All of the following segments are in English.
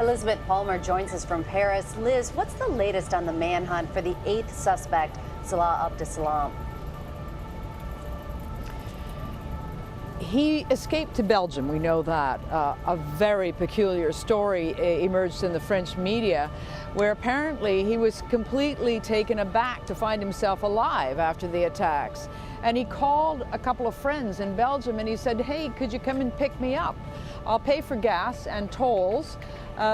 Elizabeth Palmer joins us from Paris. Liz, what's the latest on the manhunt for the 8th suspect, Salah Abdeslam? He escaped to Belgium, we know that. A very peculiar story emerged in the French media, where apparently he was completely taken aback to find himself alive after the attacks. And he called a couple of friends in Belgium and he said, "Hey, could you come and pick me up? I'll pay for gas and tolls."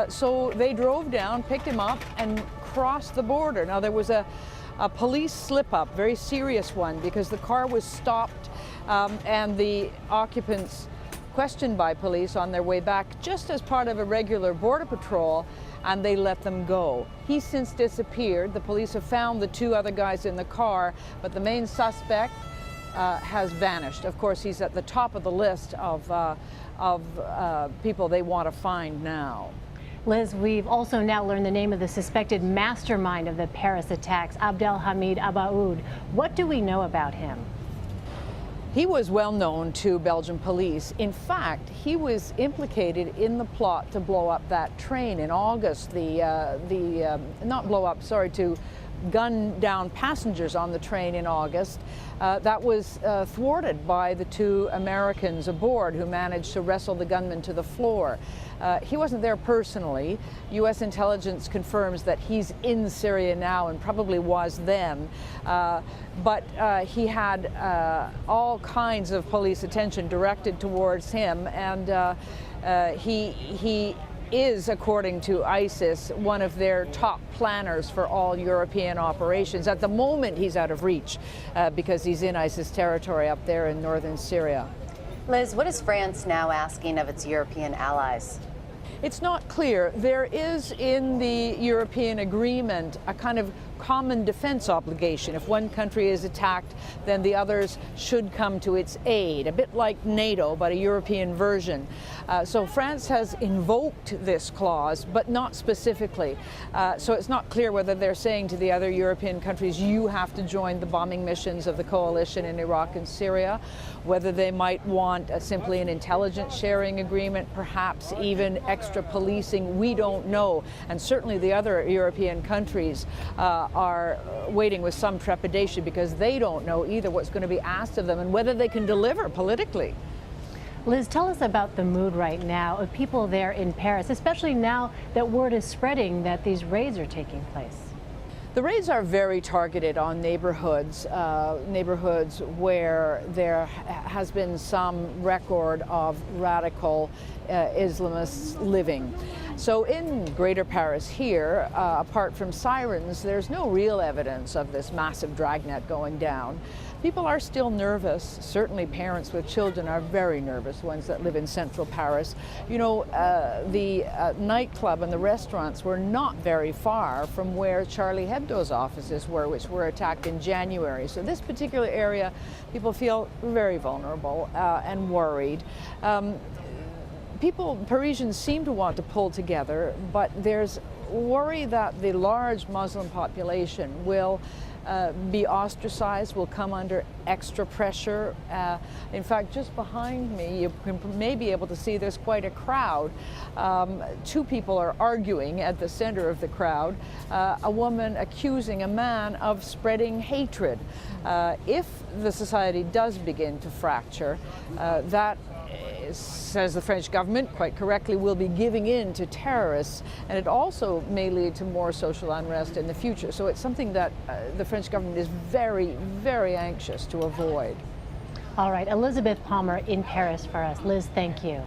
So they drove down, picked him up, and crossed the border. Now, there was a police slip-up, very serious one, because the car was stopped and the occupants questioned by police on their way back just as part of a regular border patrol, and they let them go. He's since disappeared. The police have found the 2 other guys in the car, but the main suspect has vanished. Of course, he's at the top of the list of people they want to find now. Liz, we've also now learned the name of the suspected mastermind of the Paris attacks, Abdelhamid Abaoud. What do we know about him? He was well known to Belgian police. In fact, he was implicated in the plot to blow up that train in August. Not blow up, sorry, to gun down passengers on the train in August. That was thwarted by the 2 Americans aboard who managed to wrestle the gunman to the floor. He wasn't there personally. U.S. intelligence confirms that he's in Syria now and probably was then. But he had all kinds of police attention directed towards him, and he is, according to ISIS, one of their top planners for all European operations. At the moment, he's out of reach because he's in ISIS territory up there in northern Syria. Liz, what is France now asking of its European allies? It's not clear. There is in the European agreement a kind of common defense obligation. If one country is attacked, then the others should come to its aid, a bit like NATO, but a European version. So France has invoked this clause, but not specifically. So it's not clear whether they're saying to the other European countries, you have to join the bombing missions of the coalition in Iraq and Syria, whether they might want simply an intelligence sharing agreement, perhaps even extra policing. We don't know. And certainly the other European countries are waiting with some trepidation because they don't know either what's going to be asked of them and whether they can deliver politically. Liz, tell us about the mood right now of people there in Paris, especially now that word is spreading that these raids are taking place. The raids are very targeted on neighborhoods where there has been some record of radical Islamists living. So in Greater Paris here, apart from sirens, there's no real evidence of this massive dragnet going down. People are still nervous. Certainly parents with children are very nervous, ones that live in central Paris. You know, the nightclub and the restaurants were not very far from where Charlie Hebdo's offices were, which were attacked in January. So this particular area, people feel very vulnerable and worried. Parisians seem to want to pull together, but there's worry that the large Muslim population will be ostracized, will come under extra pressure. In fact, just behind me, you may be able to see there's quite a crowd. 2 people are arguing at the center of the crowd, a woman accusing a man of spreading hatred. If the society does begin to fracture, that says the French government, quite correctly, will be giving in to terrorists, and it also may lead to more social unrest in the future. So it's something that the French government is very, very anxious to avoid. All right, Elizabeth Palmer in Paris for us. Liz, thank you.